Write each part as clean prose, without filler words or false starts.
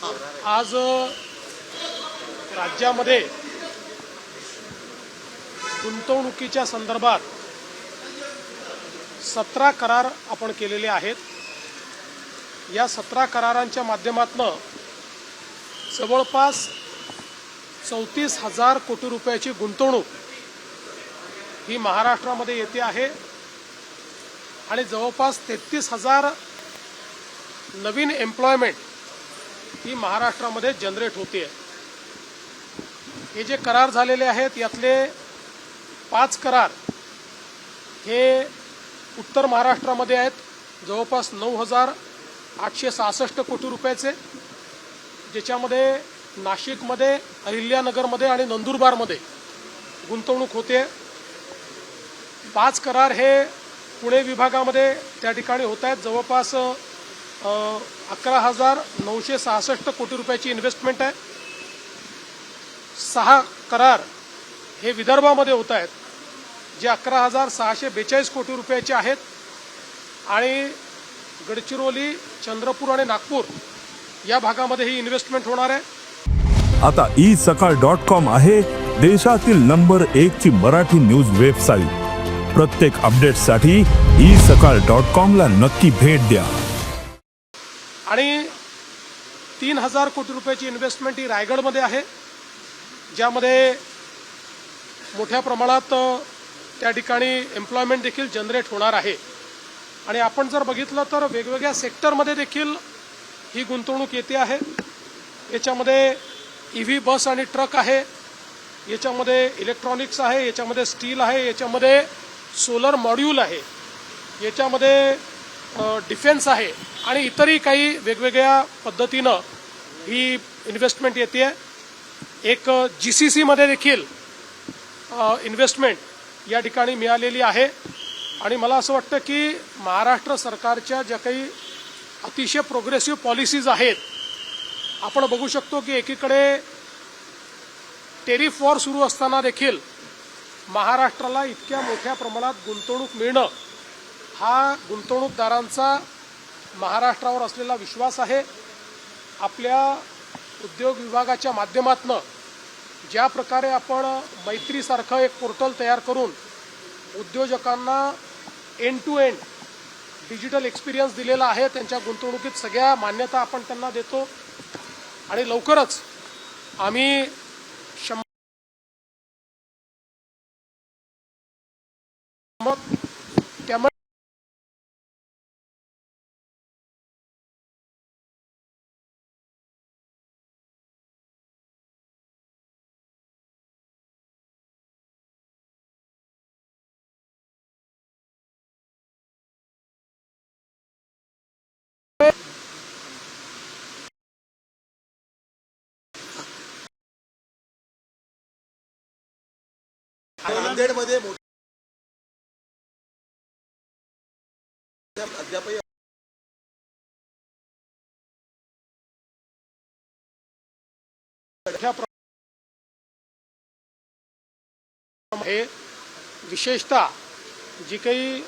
आज राज्यामध्ये गुंतवणुकीच्या संदर्भात 17 करार आपण केलेले आहेत। या 17 करारांच्या माध्यमातून जवळपास 34,000 कोटी रुपयाची गुंतवणूक ही महाराष्ट्रामध्ये येते आहे आणि जवळपास 33,000 नवीन एम्प्लॉयमेंट ही महाराष्ट्रामध्ये जनरेट होते आहे। हे जे करार झालेले आहेत यातले 5 करार हे उत्तर महाराष्ट्रामध्ये आहेत, जवळपास 9,866 कोटी रुपयाचे, ज्याच्यामध्ये नाशिकमध्ये, अहिल्यानगरमध्ये आणि नंदुरबारमध्ये गुंतवणूक होते। 5 करार हे पुणे विभागामध्ये त्या ठिकाणी होत आहेत, जवळपास 11,966 कोटी रुपयाची इन्व्हेस्टमेंट आहे। 6 करार हे विदर्भामध्ये होत आहेत, जे 11,642 कोटी रुपयाचे आहेत आणि गडचिरोली, चंद्रपूर आणि नागपूर या भागामध्ये ही इन्व्हेस्टमेंट होणार आहे। आता isakal.com आहे देशातील नंबर 1 ची मराठी न्यूज वेबसाईट। प्रत्येक अपडेटसाठी isakal.com ला नक्की भेट द्या। आणि 3,000 कोटी रुपयाची इन्व्हेस्टमेंट ही रायगडमध्ये आहे, ज्यामध्ये मोठ्या प्रमाणात त्या ठिकाणी एम्प्लॉयमेंट देखील जनरेट होणार आहे। आणि आपण जर बघितलं तर वेगवेगळ्या सेक्टरमध्ये देखील ही गुंतवणूक येते आहे। याच्यामध्ये EV बस आणि ट्रक आहे, याच्यामध्ये इलेक्ट्रॉनिक्स आहे, याच्यामध्ये स्टील आहे, याच्यामध्ये सोलर मॉड्यूल आहे, याच्यामध्ये डिफेन्स आहे आणि इतरही काही वेगवेगळ्या पद्धतीनं ही इन्व्हेस्टमेंट येते। एक GCC मध्ये देखील इन्व्हेस्टमेंट या ठिकाणी मिळालेली आहे। आणि मला असं वाटतं की महाराष्ट्र सरकारच्या ज्या काही अतिशय प्रोग्रेसिव्ह पॉलिसीज आहेत, आपण बघू शकतो की एकीकडे टेरिफ वॉर सुरू असताना देखील महाराष्ट्राला इतक्या मोठ्या प्रमाणात गुंतवणूक मिळणं हा गुंतवणूकदारांचा महाराष्ट्रावर असलेला विश्वास आहे। आपल्या उद्योग विभागाच्या माध्यमातून ज्या प्रकारे आपण मैत्रीसारखं एक पोर्टल तयार करून उद्योजकांना end to end digital experience दिलेला आहे, त्यांच्या गुंतवणुकीत सगळ्या मान्यता आपण त्यांना देतो आणि लवकरच आम्ही त्यामुळे नांदेडमध्ये अद्याप हे विशेषतः जी काही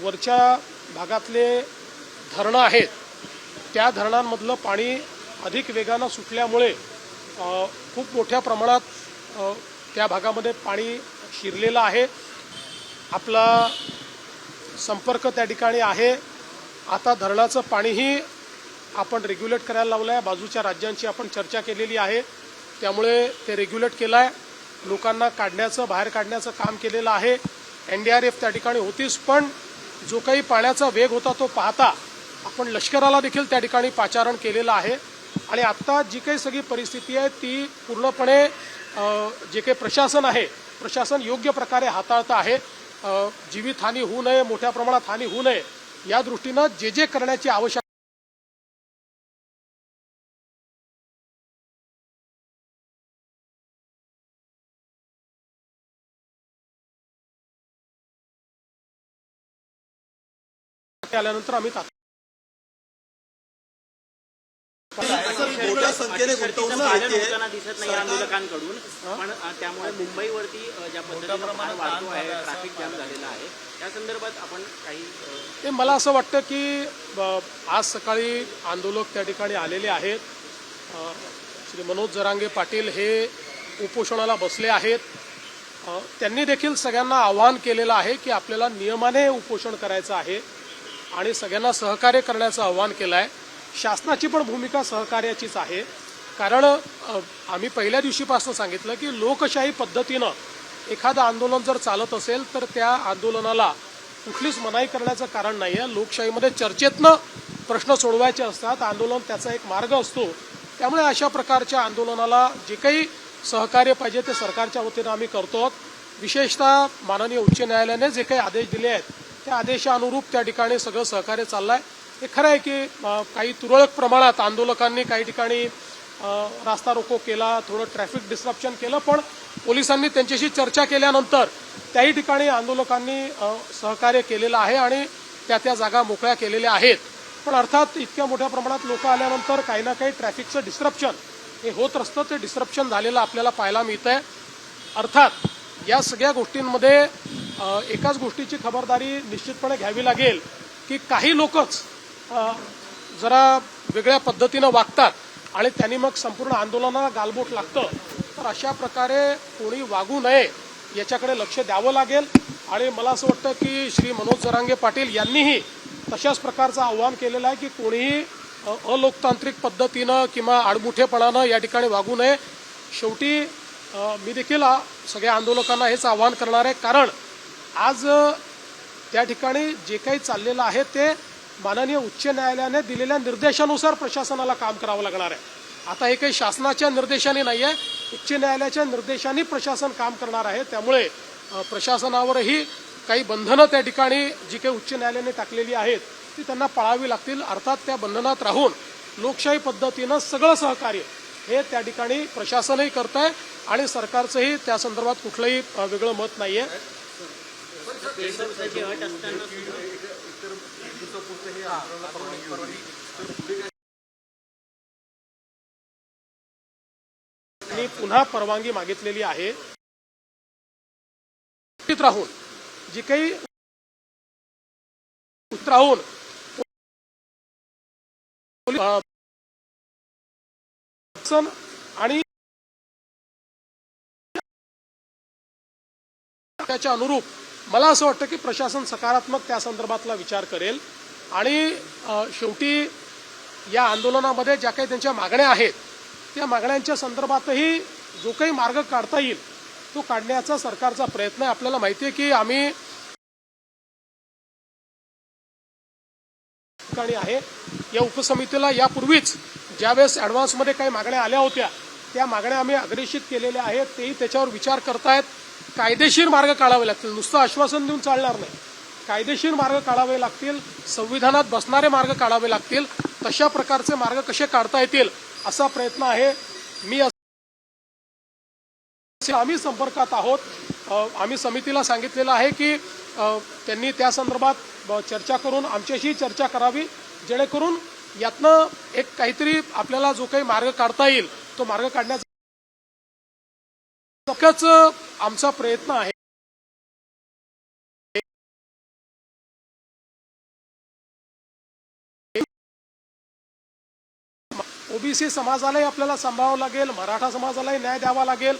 वरच्या भागातले धरणं आहेत त्या धरणांमधलं पाणी अधिक वेगानं सुटल्यामुळे खूप मोठ्या प्रमाणात त्या भागामध्ये पाणी शिरलेलं आहे। आपला संपर्क त्या ठिकाणी आहे। आता धरणाचं पाणीही आपण रेग्युलेट करायला लावलं आहे, बाजूच्या राज्यांची आपण चर्चा केलेली आहे, त्यामुळे ते रेग्युलेट केलं आहे। लोकांना काढण्याचं, बाहेर काढण्याचं काम केलेलं आहे। NDRF त्या ठिकाणी होतीच, पण जो काही पाण्याचा वेग होता तो पाहता आपण लष्कराला देखील त्या ठिकाणी पाचारण केलेलं आहे। आणि आत्ता जी काही सगळी परिस्थिती आहे ती पूर्णपणे जे काही प्रशासन आहे, प्रशासन योग्य प्रकारे हाताळतं आहे। जीवितहानी होऊ नये, मोठ्या प्रमाणात हानी होऊ नये या दृष्टीनं जे करण्याची आवश्यकता आल्यानंतर आम्ही मोठ्या संख्येने गुंतवणूक दिसत नाही आंदोलकांकडून, पण त्यामुळे मुंबईवरती ज्या पद्धतीने भार वाढतो आहे, ट्रॅफिक जॅम झालेला आहे, या संदर्भात आपण काही मला असं वाटतं की आज सकाळी आंदोलक त्या ठिकाणी आलेले आहेत श्री मनोज जरांगे पाटील हे उपोषणाला बसले आहेत. त्यांनी देखील सगळ्यांना आवाहन केलेलं आहे की आपल्याला नियमाने उपोषण करायचं आहे आणि सगळ्यांना सहकार्य करण्याचं आवाहन केलं आहे. शासनाची पण भूमिका सहकार्याचीच आहे, कारण आम्ही पहिल्या दिवशीपासून सांगितलं की लोकशाही पद्धतीनं एखादं आंदोलन जर चालत असेल तर त्या आंदोलनाला कुठलीच मनाई करण्याचं कारण नाही आहे. लोकशाहीमध्ये चर्चेतनं प्रश्न सोडवायचे असतात, आंदोलन त्याचा एक मार्ग असतो. त्यामुळे अशा प्रकारच्या आंदोलनाला जे काही सहकार्य पाहिजे ते सरकारच्या वतीनं आम्ही करतो. विशेषतः माननीय उच्च न्यायालयाने जे काही आदेश दिले आहेत त्या आदेशानुरूप त्या ठिकाणी सगळं सहकार्य चाललं आहे. हे खरं आहे की काही तुरळक प्रमाणात आंदोलकांनी काही ठिकाणी रास्ता रोको केला, थोडं ट्रॅफिक डिस्ट्रप्शन केलं, पण पोलिसांनी त्यांच्याशी चर्चा केल्यानंतर त्याही ठिकाणी आंदोलकांनी सहकार्य केलेलं आहे आणि त्या जागा मोकळ्या केलेल्या आहेत. पण अर्थात इतक्या मोठ्या प्रमाणात लोक आल्यानंतर काही ना काही ट्रॅफिकचं डिस्ट्रप्शन हे होत असतं. ते डिस्ट्रप्शन झालेलं आपल्याला पाहायला मिळतंय. अर्थात या सगळ्या गोष्टींमध्ये एकाच गोष्टीची खबरदारी निश्चितपणे घ्यावी लागेल की काही लोकच जरा वेगळ्या पद्धतीनं वागतात आणि त्यांनी मग संपूर्ण आंदोलनाला गालबोट लागतं. तर अशा प्रकारे कोणी वागू नये याच्याकडे लक्ष द्यावं लागेल. आणि मला असं वाटतं की श्री मनोज जरांगे पाटील यांनीही तशाच प्रकारचं आव्हान केलेलं आहे की कोणीही अलोकतांत्रिक पद्धतीनं किंवा आडमुठेपणानं या ठिकाणी वागू नये. शेवटी मी देखील सगळ्या आंदोलकांना हेच आवाहन करणार आहे, कारण आज त्या ठिकाणी जे काही चाललेलं आहे ते माननीय उच्च न्यायालयाने दिलेल्या निर्देशानुसार प्रशासनाला काम करावं लागणार आहे. आता हे काही शासनाच्या निर्देशाने नाही आहे, उच्च न्यायालयाच्या निर्देशांनी प्रशासन काम करणार आहे. त्यामुळे प्रशासनावरही काही बंधनं त्या ठिकाणी जी काही उच्च न्यायालयाने टाकलेली आहेत ती त्यांना पाळावी लागतील. अर्थात त्या बंधनात राहून लोकशाही पद्धतीनं सगळं सहकार्य हे त्या ठिकाणी प्रशासनही करत आहे आणि सरकारचंही त्या संदर्भात कुठलंही वेगळं मत नाही आहे. आणि पुन्हा परवानगी मागितलेली आहे. राहून जी काही राहून आणि त्याच्या अनुरूप मला असं वाटतं की प्रशासन सकारात्मक त्या संदर्भातला विचार करेल आणि शेवटी या आंदोलनामध्ये ज्या काही त्यांच्या मागण्या आहेत त्या मागण्यांच्या संदर्भातही जो काही मार्ग काढता येईल तो काढण्याचा सरकारचा प्रयत्न आहे. आपल्याला माहिती आहे की आम्ही ठिकाणी आहे या उपसमितीला यापूर्वीच ज्यावेळेस ॲडव्हान्समध्ये काही मागण्या आल्या होत्या त्या मागण्या आम्ही अग्रेषित केलेल्या आहेत. तेही त्याच्यावर विचार करतायत. कायदेशीर मार्ग काढावे लागतील, नुसतं आश्वासन देऊन चालणार नाही. कायदेशीर मार्ग काढावे लागतील, संविधानात बसणारे मार्ग काढावे लागतील. तशा प्रकारचे मार्ग कसे काढता येतील असा प्रयत्न आहे. आम्ही संपर्कात आहोत. आम्ही समितीला सांगितलेलं आहे की त्यांनी त्या संदर्भात चर्चा करून आमच्याशी चर्चा करावी, जेणेकरून यातनं एक काहीतरी आपल्याला जो काही मार्ग काढता येईल तो मार्ग काढण्याचा आमचा प्रयत्न आहे. ओबीसी समाजालाही आपल्याला सांभाळावं लागेल, मराठा समाजालाही न्याय द्यावा लागेल.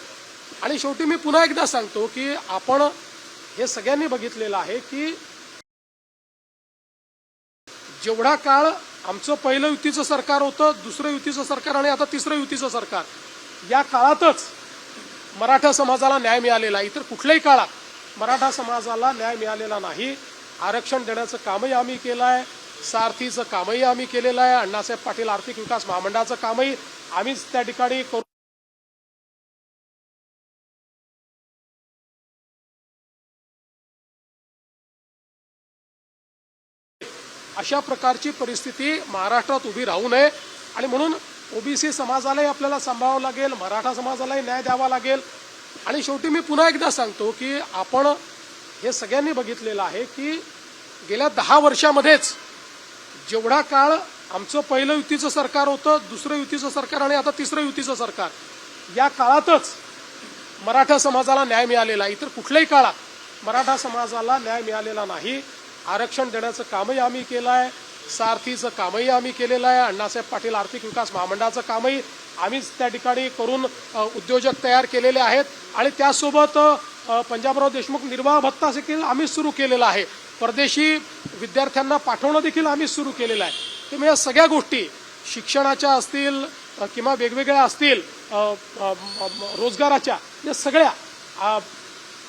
आणि शेवटी मी पुन्हा एकदा सांगतो की आपण हे सगळ्यांनी बघितलेलं आहे की जेवढा काळ आमचं पहिलं युतीचं सरकार होतं, दुसरं युतीचं सरकार आणि आता तिसरं युतीचं सरकार, या काळातच मराठा समाजाला न्याय मिळालेला आहे. इतर कुठल्याही काळात मराठा समाजाला न्याय मिळालेला नाही. आरक्षण देण्याचं कामही आम्ही केलं आहे, सारथीचं कामही आम्ही केलेलं आहे, अण्णासाहेब पाटील आर्थिक विकास महामंडळाचं कामही आम्हीच त्या ठिकाणी करू. अशा प्रकारची परिस्थिती महाराष्ट्रात उभी राहू नये आणि म्हणून ओबीसी समाजालाही आपल्याला सांभाळावं लागेल, मराठा समाजालाही न्याय द्यावा लागेल. आणि शेवटी मी पुन्हा एकदा सांगतो की आपण हे सगळ्यांनी बघितलेलं आहे की गेल्या 10 वर्षामध्येच जेवढा काळ आमचं पहिलं युतीचं सरकार होतं, दुसरं युतीचं सरकार आणि आता तिसरं युतीचं सरकार, या काळातच मराठा समाजाला न्याय मिळालेला आहे. इतर कुठल्याही काळात मराठा समाजाला न्याय मिळालेला नाही. आरक्षण देण्याचं कामही आम्ही केलं आहे, सारथीचं कामही आम्ही केलेलं आहे. अण्णासाहेब पाटील आर्थिक विकास महामंडळाचं कामही आम्हीच त्या ठिकाणी करून उद्योजक तयार केलेले आहेत. आणि त्यासोबत पंजाबराव देशमुख निर्वाह भत्ता देखील आम्हीच सुरू केलेला आहे. परदेशी विद्यार्थ्यांना पाठवणं देखील आम्हीच सुरू केलेलं आहे. त्यामुळे या सगळ्या गोष्टी शिक्षणाच्या असतील किंवा वेगवेगळ्या असतील रोजगाराच्या, या सगळ्या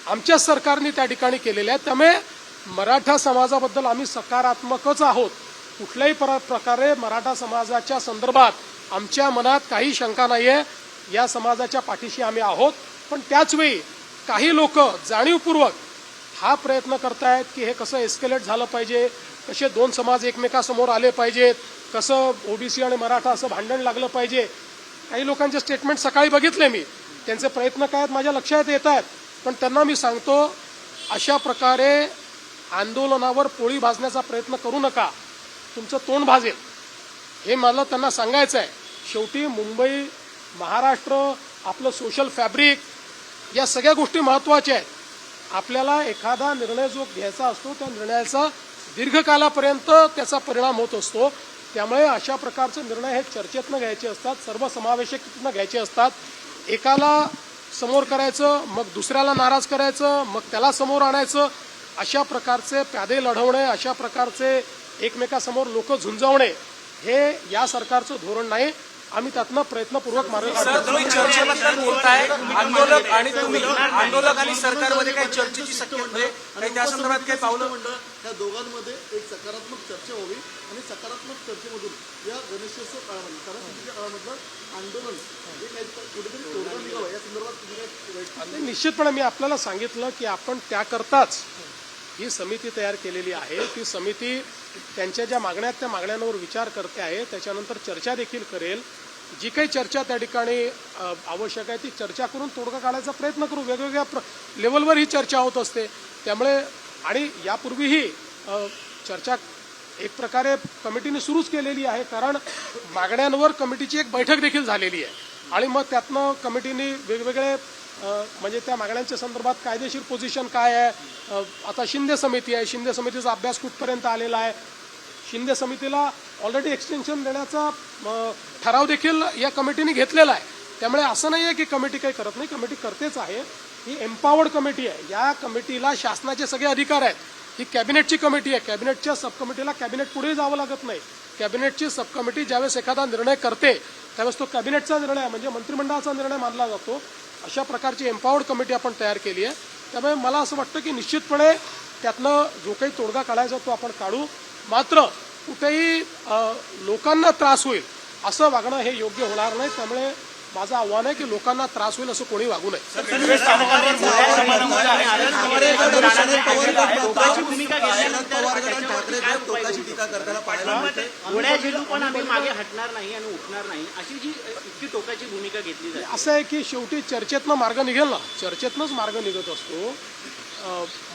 आमच्या सरकारने त्या ठिकाणी केलेल्या आहेत. त्यामुळे मराठा समाजाबद्दल आम्ही सकारात्मकच आहोत. कुठल्याही प्रकारे मराठा समाजाच्या संदर्भात आमच्या मनात काही शंका नाहीये. या समाजाच्या पाठीशी आम्ही आहोत. पण त्याचवेळी काही लोक जाणीवपूर्वक हा प्रयत्न करतायत की हे कसं एस्केलेट झालं पाहिजे, कसे दोन समाज एकमेकासमोर आले पाहिजेत, कसं ओबीसी आणि मराठा असं भांडण लागलं पाहिजे. काही लोकांचे स्टेटमेंट सकाळी बघितले मी, त्यांचे प्रयत्न काय आहेत माझ्या लक्षात येत आहेत. पण त्यांना मी सांगतो, अशा प्रकारे आंदोलनावर पोळी भाजण्याचा प्रयत्न करू नका, तुमचं तोंड भाजेल. हे मला त्यांना सांगायचं आहे. शेवटी मुंबई, महाराष्ट्र, आपलं सोशल फॅब्रिक, या सगळ्या गोष्टी महत्त्वाच्या आहेत. आपल्याला एखादा निर्णय जो घ्यायचा असतो त्या निर्णयाचा दीर्घकालापर्यंत त्याचा परिणाम होत असतो. त्यामुळे अशा प्रकारचे निर्णय हे चर्चेतनं घ्यायचे असतात, सर्वसमावेशकतेनं घ्यायचे असतात. एकाला समोर करायचं, मग दुसऱ्याला नाराज करायचं, मग त्याला समोर आणायचं. अशा प्रकारचे प्यादे लढवणे, अशा प्रकारचे एकमेकासमोर लोक झुंजवणे, हे या सरकारचं धोरण नाही. आम्ही त्यातनं प्रयत्नपूर्वक मार्ग काढतो. तुम्ही चर्चेबद्दल बोलताय, आंदोलक आणि तुम्ही, आंदोलक आणि सरकारमध्ये काही चर्चेची शक्यता म्हणजे काही त्या संदर्भात काही पावलं मंडळ त्या दोघांमध्ये एक सकारात्मक चर्चा व्हावी आणि सकारात्मक चर्चेमधून या गणेशोत्सव काळामध्ये, सणासुदीच्या काळामधलं आंदोलन हे काही कुठेतरी तोडगा निघावा या संदर्भात तुम्ही काय? निश्चितपणे मी आपल्याला सांगितलं की आपण त्याकरताच ही समिती तयार केलेली आहे. ती समिती त्यांच्या ज्या मागण्या आहेत त्या मागण्यांवर विचार करते आहे. त्याच्यानंतर चर्चा देखील करेल. जी काही चर्चा त्या ठिकाणी आवश्यक आहे ती चर्चा करून तोडगा काढायचा प्रयत्न करू. वेगवेगळ्या लेवलवर ही चर्चा होत असते. त्यामुळे आणि यापूर्वीही चर्चा एक प्रकारे कमिटीने सुरूच केलेली आहे. कारण मागण्यांवर कमिटीची एक बैठक देखील झालेली आहे. आणि मग त्यातनं कमिटीने वेगवेगळे म्हणजे त्या मागण्यांच्या संदर्भात कायदेशीर पोझिशन काय आहे. आता शिंदे समिती आहे, शिंदे समितीचा अभ्यास कुठपर्यंत आलेला आहे. शिंदे समितीला ऑलरेडी एक्सटेन्शन देण्याचा ठराव देखील या कमिटीने घेतलेला आहे. त्यामुळे असं नाही आहे की कमिटी काही करत नाही, कमिटी करतेच आहे. ही एम्पावर्ड कमिटी आहे. या कमिटीला शासनाचे सगळे अधिकार आहेत. ही कॅबिनेटची कमिटी आहे. कॅबिनेटच्या सब कमिटीला कॅबिनेट पुढे जावं लागत नाही. कॅबिनेटची सब कमिटी ज्यावेळेस एखादा निर्णय करते त्यावेळेस तो कॅबिनेटचा निर्णय म्हणजे मंत्रिमंडळाचा निर्णय मानला जातो. अशा प्रकारची एम्पावर्ड कमिटी आपण तयार केली आहे. त्यामुळे मला असं वाटतं की निश्चितपणे त्यातनं जो काही तोडगा काढायचा तो आपण काढू. मात्र कुठेही लोकांना त्रास होईल असं वागणं हे योग्य होणार नाही. त्यामुळे माझं आव्हान आहे की लोकांना त्रास होईल असं कोणी वागू नये. गोळ्या झेलू पण आम्ही मागे हटणार नाही आणि उठणार नाही, अशी जी इतकी टोकाची भूमिका घेतली जाते. असं आहे की शेवटी चर्चेतनं मार्ग निघेल ना, चर्चेतनंच मार्ग निघत असतो.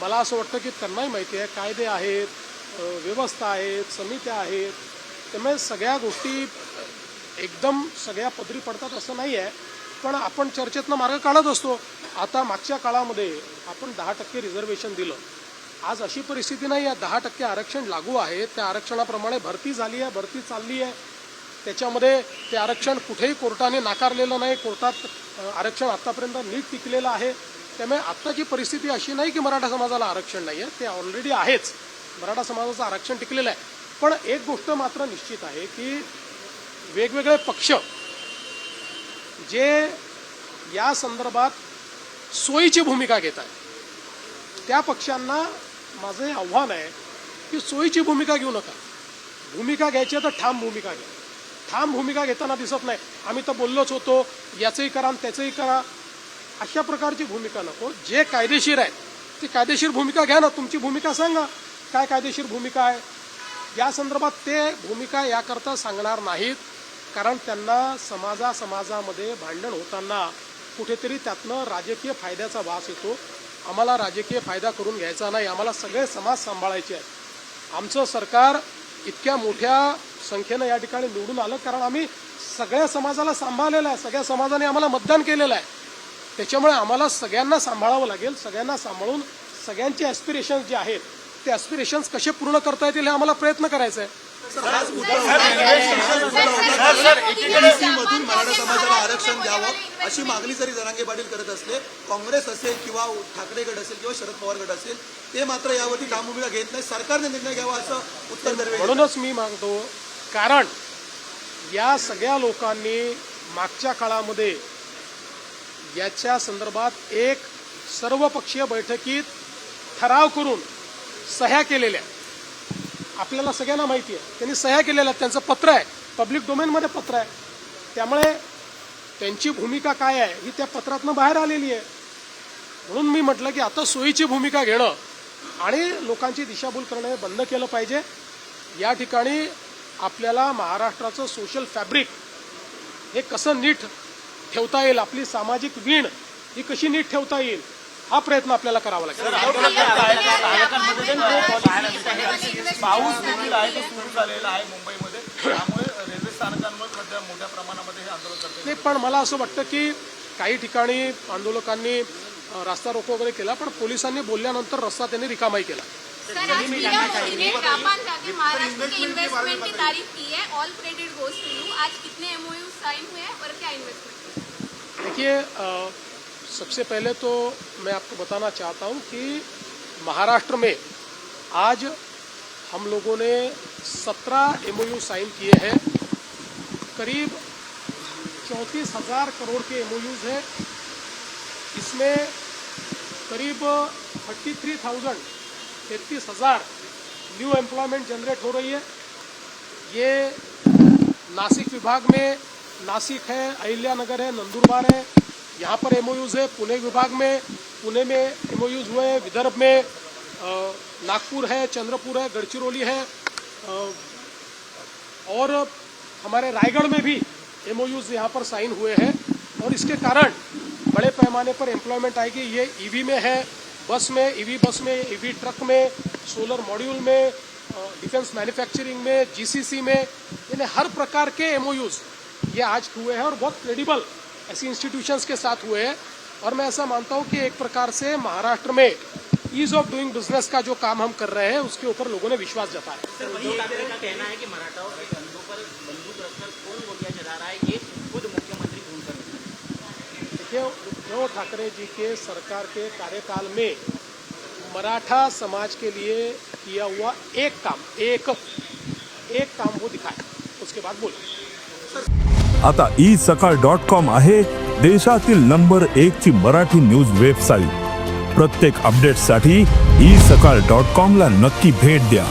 मला असं वाटतं की त्यांनाही माहिती आहे कायदे आहेत, व्यवस्था आहेत, समित्या आहेत. त्यामुळे सगळ्या गोष्टी एकदम सगळ्या पदरी पडतात असं नाही आहे. पण आपण चर्चेतनं मार्ग काढत असतो. आता मागच्या काळामध्ये आपण 10% रिझर्वेशन दिलं. आज अशी परिस्थिती नाही आहे. 10% आरक्षण लागू आहे. त्या आरक्षणाप्रमाणे भरती झाली आहे, भरती चालली आहे. त्याच्यामध्ये ते आरक्षण कुठेही कोर्टाने नाकारलेलं नाही. कोर्टात आरक्षण आतापर्यंत नीट टिकलेलं आहे. त्यामुळे आत्ताची परिस्थिती अशी नाही की मराठा समाजाला आरक्षण नाही आहे, ते ऑलरेडी आहेच. मराठा समाजाचं आरक्षण टिकलेलं आहे. पण एक गोष्ट मात्र निश्चित आहे की वेगवेगळे पक्ष जे या संदर्भात सोयीची भूमिका घेत आहेत त्या पक्षांना माझं हे आव्हान आहे की सोयीची भूमिका घेऊ नका. भूमिका घ्यायची तर ठाम भूमिका घ्या. ठाम भूमिका घेताना दिसत नाही. आम्ही तर बोललोच होतो, याचंही करा आणि त्याचंही करा, अशा प्रकारची भूमिका नको. जे कायदेशीर आहे ती कायदेशीर भूमिका घ्या ना. तुमची भूमिका सांगा काय कायदेशीर भूमिका आहे. या संदर्भात ते भूमिका याकरता सांगणार नाहीत, कारण त्यांना समाजामध्ये भांडण होताना कुठेतरी त्यातनं राजकीय फायद्याचा वास येतो. आम्हाला राजकीय फायदा करून घ्यायचा नाही. आम्हाला सगळे समाज सांभाळायचे आहेत. आमचं सरकार इतक्या मोठ्या संख्येनं या ठिकाणी निवडून आलं कारण आम्ही सगळ्या समाजाला सांभाळलेलं आहे. सगळ्या समाजाने आम्हाला मतदान केलेलं आहे. त्याच्यामुळे आम्हाला सगळ्यांना सांभाळावं लागेल. सगळ्यांना सांभाळून सगळ्यांचे ॲस्पिरेशन्स जे आहेत ते ॲस्पिरेशन्स कसे पूर्ण करता येतील हे आम्हाला प्रयत्न करायचा आहे. हाच मुद्दा ओबीसी मधून मराठा समाजाला आरक्षण द्यावं अशी मागणी जरी जरांगे पाटील करत असले, काँग्रेस असेल किंवा ठाकरे गट असेल किंवा शरद पवार गट असेल, ते मात्र यावरती ठाम भूमिका घेत नाही. सरकारने निर्णय घ्यावा असं उत्तर दरवेळी. म्हणूनच मी मागतो, कारण या सगळ्या लोकांनी मागच्या काळामध्ये याच्या संदर्भात एक सर्वपक्षीय बैठकीत ठराव करून सह्या केलेल्या आपल्याला सगळ्यांना माहिती आहे. त्यांनी सह्या केलेल्या, त्यांचं पत्र आहे, पब्लिक डोमेनमध्ये पत्र आहे. त्यामुळे त्यांची भूमिका काय आहे ही त्या पत्रातनं बाहेर आलेली आहे. म्हणून मी म्हटलं की आता सोयीची भूमिका घेणं आणि लोकांची दिशाभूल करणं हे बंद केलं पाहिजे. या ठिकाणी आपल्याला महाराष्ट्राचं सोशल फॅब्रिक हे कसं नीट ठेवता येईल, आपली सामाजिक वीण ही कशी नीट ठेवता येईल, हा प्रयत्न आपल्याला करावा लागेल. पाऊस देखील आहे तो सुरू झालेला आहे मुंबईमध्ये, त्यामुळे रेल्वे स्थानकांवर सध्या मोठ्या प्रमाणामध्ये हे आंदोलन करते. नाही, पण मला असं वाटतं की काही ठिकाणी आंदोलकांनी रास्ता रोको वगैरे केला, पण पोलिसांनी बोलल्यानंतर रस्ता त्यांनी रिकामाही केला. सर, आज पीएम मोदी ने जापान जाके महाराष्ट्र के इन्वेस्टमेंट की तारीफ की है. All credit goes to you. आज कितने एमओयू साइन हुए हैं और क्या इन्वेस्टमेंट? देखिए, सबसे पहले तो मैं आपको बताना चाहता हूं कि महाराष्ट्र में आज हम लोगों ने 17 एमओयू साइन किए हैं. करीब 34,000 करोड़ के एमओयूज हैं. इसमें करीब 33,000 न्यू एम्प्लॉयमेंट जनरेट हो रही है. ये नासिक विभाग में नासिक है, अहिल्यानगर है, नंदुरबार है, यहाँ पर एमओयूज है. पुणे विभाग में पुणे में एमओयूज हुए हैं. विदर्भ में नागपुर है, चंद्रपुर है, गढ़चिरौली है, और हमारे रायगढ़ में भी एमओयूज यहाँ पर साइन हुए हैं. और इसके कारण बड़े पैमाने पर एम्प्लॉयमेंट आएगी. ये ईवी में है, बस में, ईवी बस में, ईवी ट्रक में, सोलर मॉड्यूल में, डिफेंस मैन्युफैक्चरिंग में, जीसीसी में, यानी हर प्रकार के एमओयूज ये आज हुए हैं और बहुत क्रेडिबल ऐसी इंस्टीट्यूशंस के साथ हुए हैं. और मैं ऐसा मानता हूं कि एक प्रकार से महाराष्ट्र में ईज ऑफ डूइंग बिजनेस का जो काम हम कर रहे हैं उसके ऊपर लोगों ने विश्वास जताया. सर, उद्धव ठाकरे का कहना है कि मराठाओं के कंधों पर बंदूक रखकर कौन गोलियां चला रहा है, ये खुद मुख्यमंत्री ढूंढ कर. देखिए, उद्धव ठाकरे जी के सरकार के कार्यकाल में मराठा समाज के लिए किया हुआ एक काम वो दिखाए, उसके बाद बोले. आता isakal.com आहे देशातील नंबर 1 ची मराठी न्यूज वेबसाईट. प्रत्येक अपडेटसाठी isakal.com ला नक्की भेट द्या.